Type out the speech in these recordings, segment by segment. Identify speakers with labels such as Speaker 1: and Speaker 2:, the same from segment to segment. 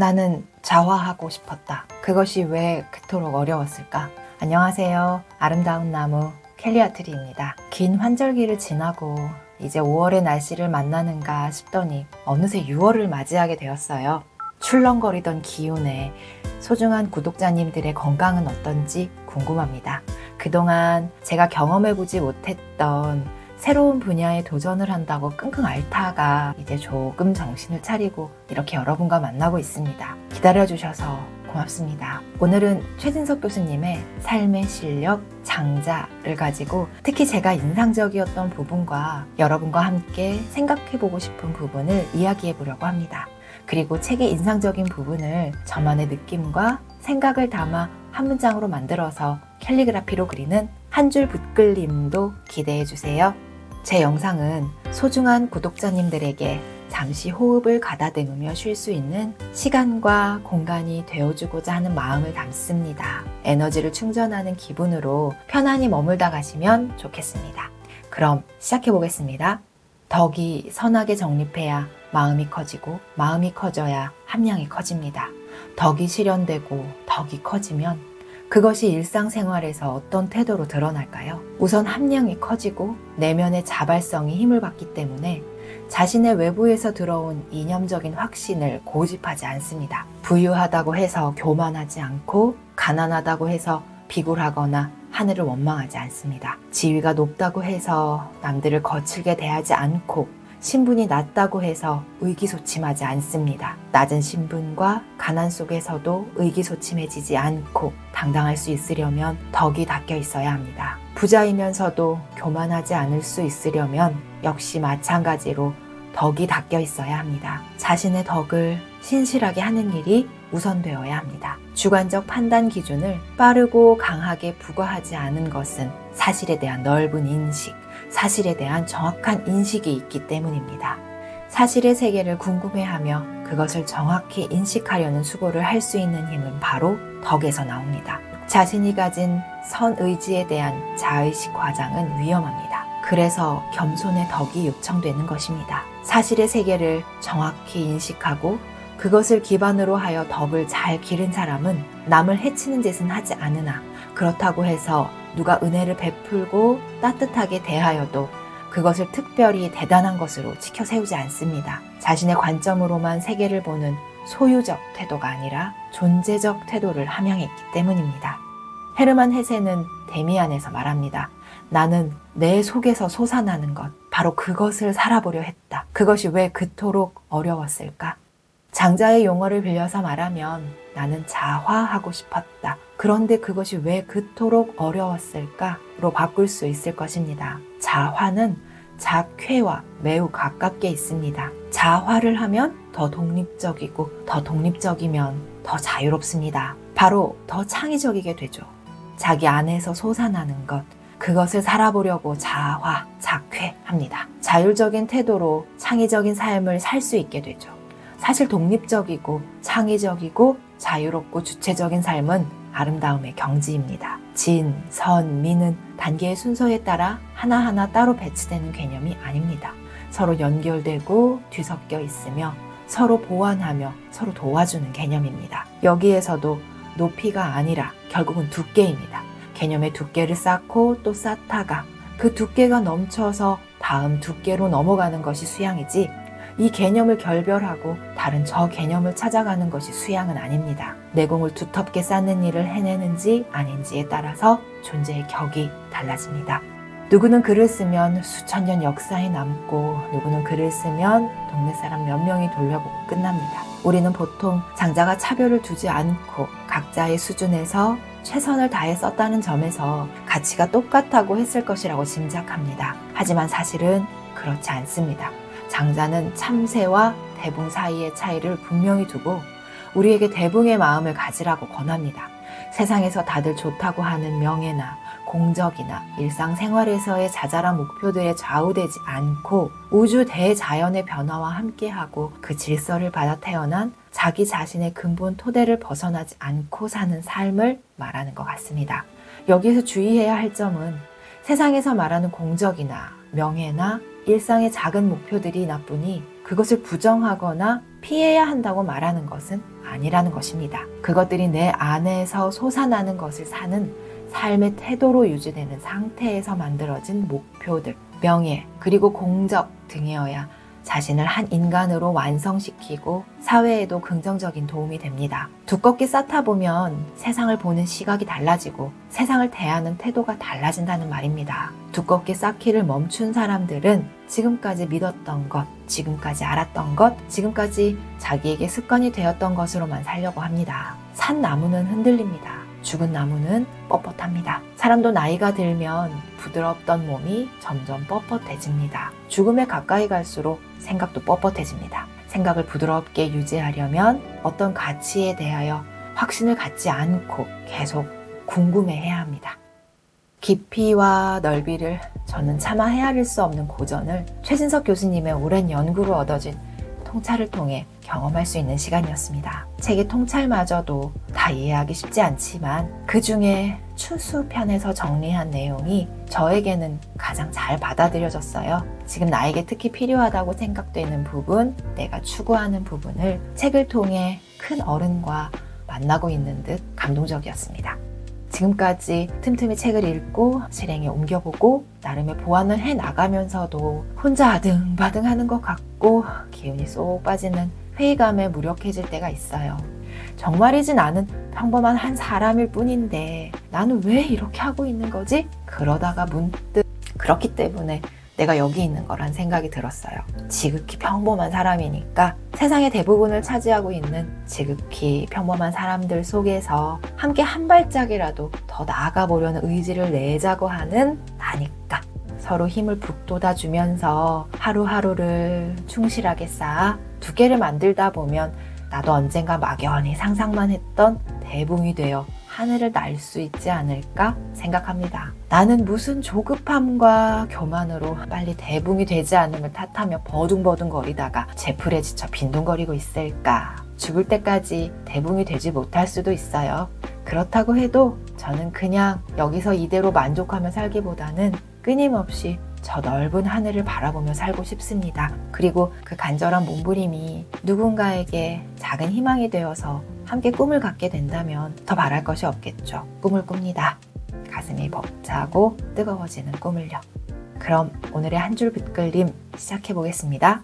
Speaker 1: 나는 자화하고 싶었다. 그것이 왜 그토록 어려웠을까? 안녕하세요. 아름다운 나무 켈리아트리입니다. 긴 환절기를 지나고 이제 5월의 날씨를 만나는가 싶더니 어느새 6월을 맞이하게 되었어요. 출렁거리던 기운에 소중한 구독자님들의 건강은 어떤지 궁금합니다. 그동안 제가 경험해보지 못했던 새로운 분야에 도전을 한다고 끙끙 앓다가 이제 조금 정신을 차리고 이렇게 여러분과 만나고 있습니다. 기다려주셔서 고맙습니다. 오늘은 최진석 교수님의 삶의 실력 장자를 가지고 특히 제가 인상적이었던 부분과 여러분과 함께 생각해보고 싶은 부분을 이야기해보려고 합니다. 그리고 책의 인상적인 부분을 저만의 느낌과 생각을 담아 한 문장으로 만들어서 캘리그라피로 그리는 한 줄 붓글림도 기대해주세요. 제 영상은 소중한 구독자님들에게 잠시 호흡을 가다듬으며 쉴 수 있는 시간과 공간이 되어주고자 하는 마음을 담습니다. 에너지를 충전하는 기분으로 편안히 머물다 가시면 좋겠습니다. 그럼 시작해보겠습니다. 덕이 선하게 정립해야 마음이 커지고 마음이 커져야 함량이 커집니다. 덕이 실현되고 덕이 커지면 그것이 일상생활에서 어떤 태도로 드러날까요? 우선 함량이 커지고 내면의 자발성이 힘을 받기 때문에 자신의 외부에서 들어온 이념적인 확신을 고집하지 않습니다. 부유하다고 해서 교만하지 않고 가난하다고 해서 비굴하거나 하늘을 원망하지 않습니다. 지위가 높다고 해서 남들을 거칠게 대하지 않고 신분이 낮다고 해서 의기소침하지 않습니다. 낮은 신분과 가난 속에서도 의기소침해지지 않고 당당할 수 있으려면 덕이 닦여 있어야 합니다. 부자이면서도 교만하지 않을 수 있으려면 역시 마찬가지로 덕이 닦여 있어야 합니다. 자신의 덕을 신실하게 하는 일이 우선되어야 합니다. 주관적 판단 기준을 빠르고 강하게 부과하지 않은 것은 사실에 대한 넓은 인식, 사실에 대한 정확한 인식이 있기 때문입니다. 사실의 세계를 궁금해하며 그것을 정확히 인식하려는 수고를 할 수 있는 힘은 바로 덕에서 나옵니다. 자신이 가진 선의지에 대한 자의식 과장은 위험합니다. 그래서 겸손의 덕이 요청되는 것입니다. 사실의 세계를 정확히 인식하고 그것을 기반으로 하여 덕을 잘 기른 사람은 남을 해치는 짓은 하지 않으나 그렇다고 해서 누가 은혜를 베풀고 따뜻하게 대하여도 그것을 특별히 대단한 것으로 치켜 세우지 않습니다. 자신의 관점으로만 세계를 보는 소유적 태도가 아니라 존재적 태도를 함양했기 때문입니다. 헤르만 헤세는 데미안에서 말합니다. 나는 내 속에서 솟아나는 것, 바로 그것을 살아보려 했다. 그것이 왜 그토록 어려웠을까? 장자의 용어를 빌려서 말하면 나는 자화하고 싶었다. 그런데 그것이 왜 그토록 어려웠을까로 바꿀 수 있을 것입니다. 자화는 자쾌와 매우 가깝게 있습니다. 자화를 하면 더 독립적이고 더 독립적이면 더 자유롭습니다. 바로 더 창의적이게 되죠. 자기 안에서 솟아나는 것, 그것을 살아보려고 자화, 자쾌합니다. 자율적인 태도로 창의적인 삶을 살 수 있게 되죠. 사실 독립적이고 창의적이고 자유롭고 주체적인 삶은 아름다움의 경지입니다. 진, 선, 미는 단계의 순서에 따라 하나하나 따로 배치되는 개념이 아닙니다. 서로 연결되고 뒤섞여 있으며 서로 보완하며 서로 도와주는 개념입니다. 여기에서도 높이가 아니라 결국은 두께입니다. 개념의 두께를 쌓고 또 쌓다가 그 두께가 넘쳐서 다음 두께로 넘어가는 것이 수양이지 이 개념을 결별하고 다른 저 개념을 찾아가는 것이 수양은 아닙니다. 내공을 두텁게 쌓는 일을 해내는지 아닌지에 따라서 존재의 격이 달라집니다. 누구는 글을 쓰면 수천 년 역사에 남고 누구는 글을 쓰면 동네 사람 몇 명이 돌려보고 끝납니다. 우리는 보통 장자가 차별을 두지 않고 각자의 수준에서 최선을 다해 썼다는 점에서 가치가 똑같다고 했을 것이라고 짐작합니다. 하지만 사실은 그렇지 않습니다. 장자는 참새와 대붕 사이의 차이를 분명히 두고 우리에게 대붕의 마음을 가지라고 권합니다. 세상에서 다들 좋다고 하는 명예나 공적이나 일상생활에서의 자잘한 목표들에 좌우되지 않고 우주 대자연의 변화와 함께하고 그 질서를 받아 태어난 자기 자신의 근본 토대를 벗어나지 않고 사는 삶을 말하는 것 같습니다. 여기서 주의해야 할 점은 세상에서 말하는 공적이나 명예나 일상의 작은 목표들이 나쁘니 그것을 부정하거나 피해야 한다고 말하는 것은 아니라는 것입니다. 그것들이 내 안에서 솟아나는 것을 사는 삶의 태도로 유지되는 상태에서 만들어진 목표들, 명예, 그리고 공적 등이어야 자신을 한 인간으로 완성시키고 사회에도 긍정적인 도움이 됩니다. 두껍게 쌓다 보면 세상을 보는 시각이 달라지고 세상을 대하는 태도가 달라진다는 말입니다. 두껍게 쌓기를 멈춘 사람들은 지금까지 믿었던 것, 지금까지 알았던 것, 지금까지 자기에게 습관이 되었던 것으로만 살려고 합니다. 산 나무는 흔들립니다. 죽은 나무는 뻣뻣합니다. 사람도 나이가 들면 부드럽던 몸이 점점 뻣뻣해집니다. 죽음에 가까이 갈수록 생각도 뻣뻣해집니다. 생각을 부드럽게 유지하려면 어떤 가치에 대하여 확신을 갖지 않고 계속 궁금해해야 합니다. 깊이와 넓이를 저는 차마 헤아릴 수 없는 고전을 최진석 교수님의 오랜 연구로 얻어진 통찰을 통해 경험할 수 있는 시간이었습니다. 책의 통찰마저도 다 이해하기 쉽지 않지만 그 중에 추수편에서 정리한 내용이 저에게는 가장 잘 받아들여졌어요. 지금 나에게 특히 필요하다고 생각되는 부분, 내가 추구하는 부분을 책을 통해 큰 어른과 만나고 있는 듯 감동적이었습니다. 지금까지 틈틈이 책을 읽고 실행에 옮겨보고 나름의 보완을 해나가면서도 혼자 아등바등하는 것 같고 기운이 쏙 빠지는 회의감에 무력해질 때가 있어요. 정말이지 나는 평범한 한 사람일 뿐인데 나는 왜 이렇게 하고 있는 거지? 그러다가 문득 그렇기 때문에 내가 여기 있는 거란 생각이 들었어요. 지극히 평범한 사람이니까 세상의 대부분을 차지하고 있는 지극히 평범한 사람들 속에서 함께 한 발짝이라도 더 나아가 보려는 의지를 내자고 하는 나니까 서로 힘을 북돋아주면서 하루하루를 충실하게 쌓아 두께를 만들다 보면 나도 언젠가 막연히 상상만 했던 대붕이 되어 하늘을 날 수 있지 않을까 생각합니다. 나는 무슨 조급함과 교만으로 빨리 대붕이 되지 않음을 탓하며 버둥버둥거리다가 제풀에 지쳐 빈둥거리고 있을까? 죽을 때까지 대붕이 되지 못할 수도 있어요. 그렇다고 해도 저는 그냥 여기서 이대로 만족하며 살기보다는 끊임없이 저 넓은 하늘을 바라보며 살고 싶습니다. 그리고 그 간절한 몸부림이 누군가에게 작은 희망이 되어서 함께 꿈을 갖게 된다면 더 바랄 것이 없겠죠. 꿈을 꿉니다. 가슴이 벅차고 뜨거워지는 꿈을요. 그럼 오늘의 한 줄 빗글림 시작해 보겠습니다.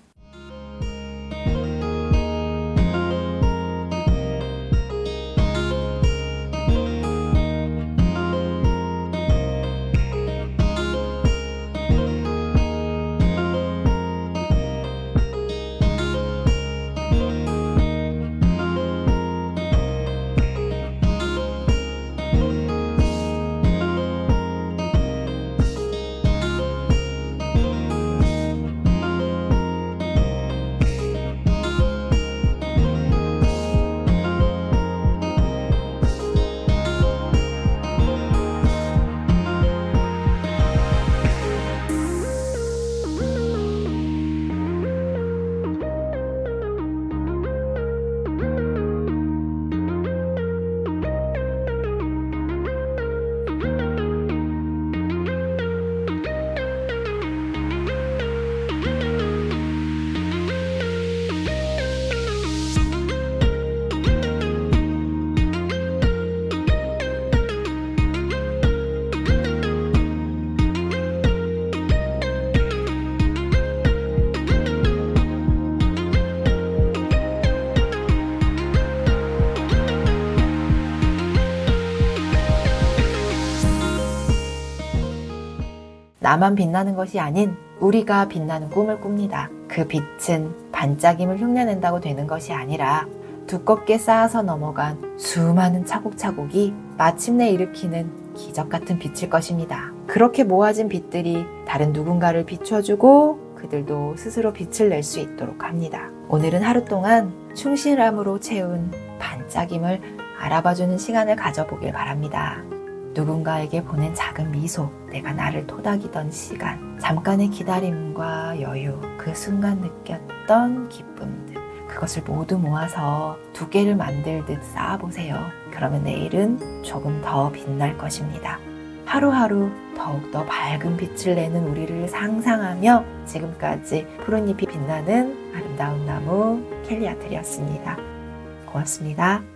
Speaker 1: 나만 빛나는 것이 아닌 우리가 빛나는 꿈을 꿉니다. 그 빛은 반짝임을 흉내낸다고 되는 것이 아니라 두껍게 쌓아서 넘어간 수많은 차곡차곡이 마침내 일으키는 기적 같은 빛일 것입니다. 그렇게 모아진 빛들이 다른 누군가를 비춰주고 그들도 스스로 빛을 낼 수 있도록 합니다. 오늘은 하루 동안 충실함으로 채운 반짝임을 알아봐주는 시간을 가져보길 바랍니다. 누군가에게 보낸 작은 미소, 내가 나를 토닥이던 시간, 잠깐의 기다림과 여유, 그 순간 느꼈던 기쁨들, 그것을 모두 모아서 두께를 만들듯 쌓아보세요. 그러면 내일은 조금 더 빛날 것입니다. 하루하루 더욱더 밝은 빛을 내는 우리를 상상하며 지금까지 푸른잎이 빛나는 아름다운 나무 켈리 아트리였습니다. 고맙습니다.